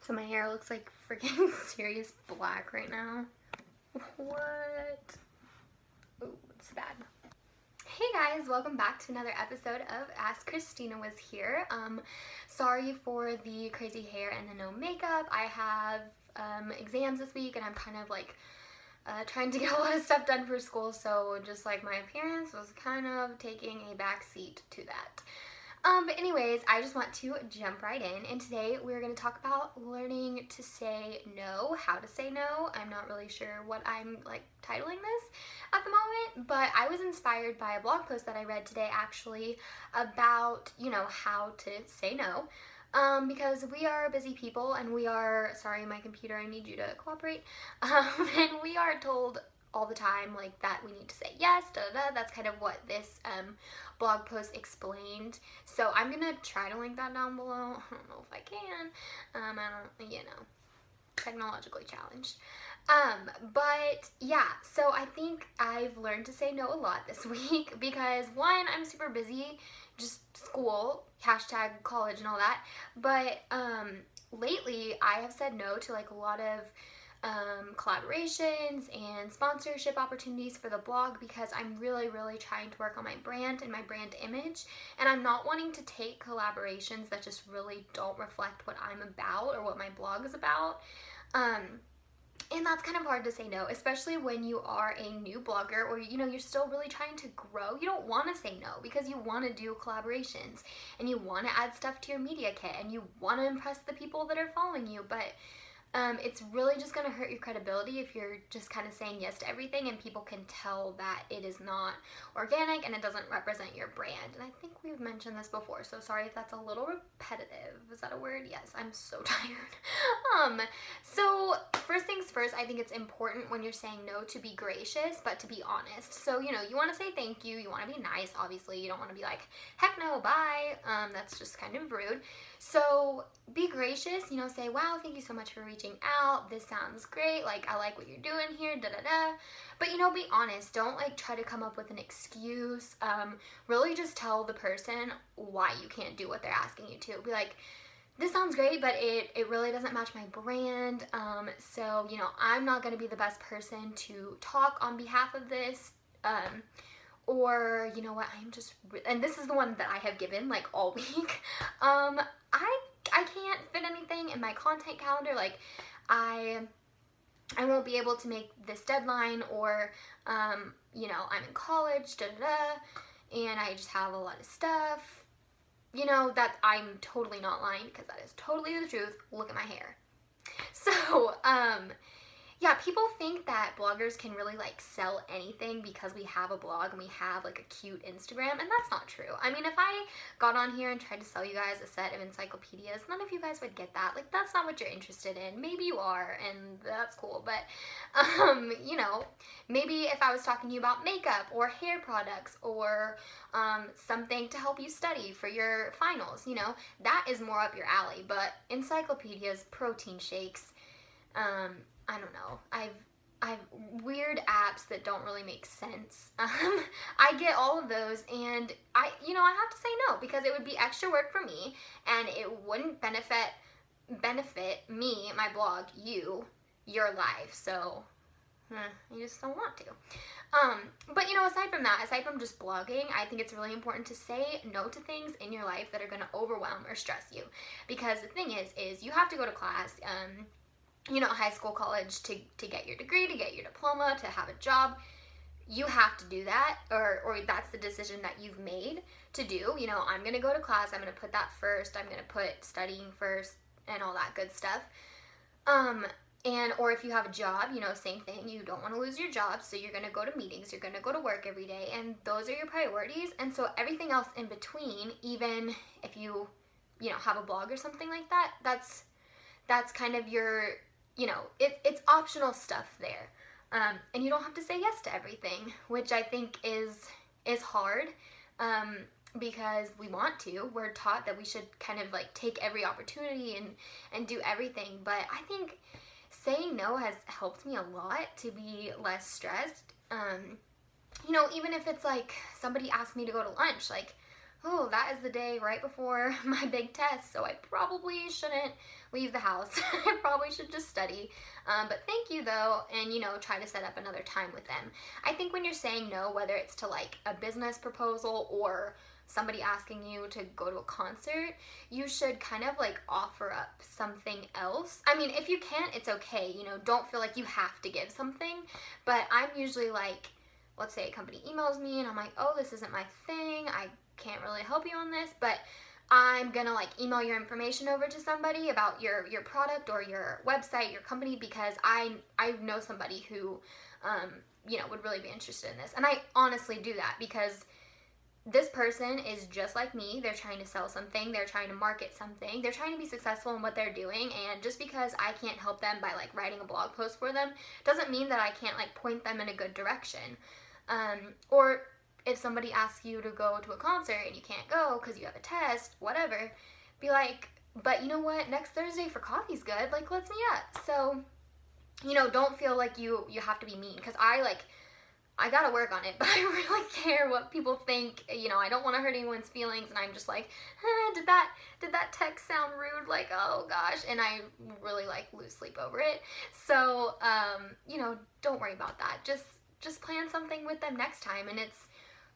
So my hair looks like freaking serious black right now. What? Ooh, it's bad. Hey guys, welcome back to another episode of Ask Christina Was Here. Sorry for the crazy hair and the no makeup. I have exams this week and I'm kind of like trying to get a lot of stuff done for school, so just like my appearance was kind of taking a back seat to that. But anyways, I just want to jump right in, and today we're going to talk about learning to say no, how to say no. I'm not really sure what I'm like titling this at the moment, but I was inspired by a blog post that I read today actually about, how to say no. Because we are busy people and we are, sorry my computer, I need you to cooperate, and we are told all the time like that we need to say yes, that's kind of what this blog post explained. So I'm gonna try to link that down below. I don't know if I can. I don't, technologically challenged. But yeah, so I think I've learned to say no a lot this week because one, I'm super busy, just school, hashtag college and all that, but lately I have said no to like a lot of collaborations and sponsorship opportunities for the blog because I'm really trying to work on my brand and my brand image, and I'm not wanting to take collaborations that just really don't reflect what I'm about or what my blog is about. And that's kind of hard to say no, especially when you are a new blogger or, you're still really trying to grow. You don't want to say no because you want to do collaborations and you want to add stuff to your media kit and you want to impress the people that are following you, but it's really just going to hurt your credibility if you're just kind of saying yes to everything and people can tell that it is not organic and it doesn't represent your brand. And I think we've mentioned this before, so sorry if that's a little repetitive. Is that a word? Yes, I'm so tired. So first things first, I think it's important when you're saying no to be gracious, but to be honest. So, you want to say thank you, you want to be nice, obviously. You don't want to be like, heck no, bye. That's just kind of rude. So be gracious, say, wow, thank you so much for reaching out. This sounds great. Like, I like what you're doing here, But, be honest. Don't like try to come up with an excuse. Really just tell the person why you can't do what they're asking you to. Be like, this sounds great, but it really doesn't match my brand. So, I'm not going to be the best person to talk on behalf of this. Or, you know what, I'm just, and this is the one that I have given, like, all week. I can't fit anything in my content calendar. Like, I won't be able to make this deadline, or, I'm in college, and I just have a lot of stuff. That I'm totally not lying because that is totally the truth. Look at my hair. So, yeah, people think that bloggers can really like sell anything because we have a blog and we have like a cute Instagram, and that's not true. I mean, if I got on here and tried to sell you guys a set of encyclopedias, none of you guys would get that. Like, that's not what you're interested in. Maybe you are, and that's cool, but maybe if I was talking to you about makeup or hair products or something to help you study for your finals, that is more up your alley. But encyclopedias, protein shakes, I don't know. I've weird apps that don't really make sense. I get all of those, and I have to say no because it would be extra work for me, and it wouldn't benefit me, my blog, your life. So, you just don't want to. But aside from that, aside from just blogging, I think it's really important to say no to things in your life that are going to overwhelm or stress you, because the thing is you have to go to class. High school, college, to get your degree, to get your diploma, to have a job. You have to do that, or that's the decision that you've made to do. I'm going to go to class, I'm going to put that first, I'm going to put studying first and all that good stuff. Or if you have a job, same thing. You don't want to lose your job, so you're going to go to meetings, you're going to go to work every day, and those are your priorities. And so everything else in between, even if you have a blog or something like that, that's kind of your, it's optional stuff there. And you don't have to say yes to everything, which I think is hard, because we want to. We're taught that we should kind of like take every opportunity and do everything. But I think saying no has helped me a lot to be less stressed. Even if it's like somebody asked me to go to lunch, like, oh, that is the day right before my big test, so I probably shouldn't leave the house. I probably should just study. But thank you though, and try to set up another time with them. I think when you're saying no, whether it's to like a business proposal or somebody asking you to go to a concert, you should kind of like offer up something else. I mean, if you can't, it's okay. Don't feel like you have to give something. But I'm usually like, let's say a company emails me and I'm like, oh, this isn't my thing. I can't really help you on this, but I'm gonna like email your information over to somebody about your product or your website, your company, because I know somebody who would really be interested in this. And I honestly do that because this person is just like me. They're trying to sell something, they're trying to market something, they're trying to be successful in what they're doing, and just because I can't help them by like writing a blog post for them doesn't mean that I can't like point them in a good direction. Or if somebody asks you to go to a concert and you can't go because you have a test, whatever, be like, but you know what, next Thursday for coffee's good, like let's meet up. So don't feel like you have to be mean, because I gotta work on it, but I really care what people think. I don't want to hurt anyone's feelings, and I'm just like, did that text sound rude? Like, oh gosh, and I really like lose sleep over it. So don't worry about that. Just plan something with them next time, and it's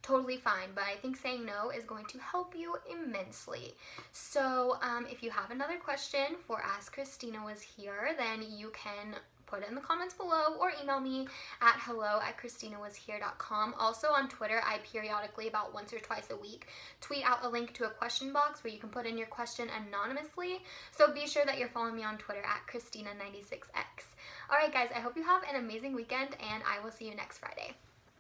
totally fine. But I think saying no is going to help you immensely. So if you have another question for Ask Christina Was Here, then you can put it in the comments below or email me at hello@christinawashere.com. Also on Twitter, I periodically, about once or twice a week, tweet out a link to a question box where you can put in your question anonymously. So be sure that you're following me on Twitter at Christina96X. Alright guys, I hope you have an amazing weekend, and I will see you next Friday.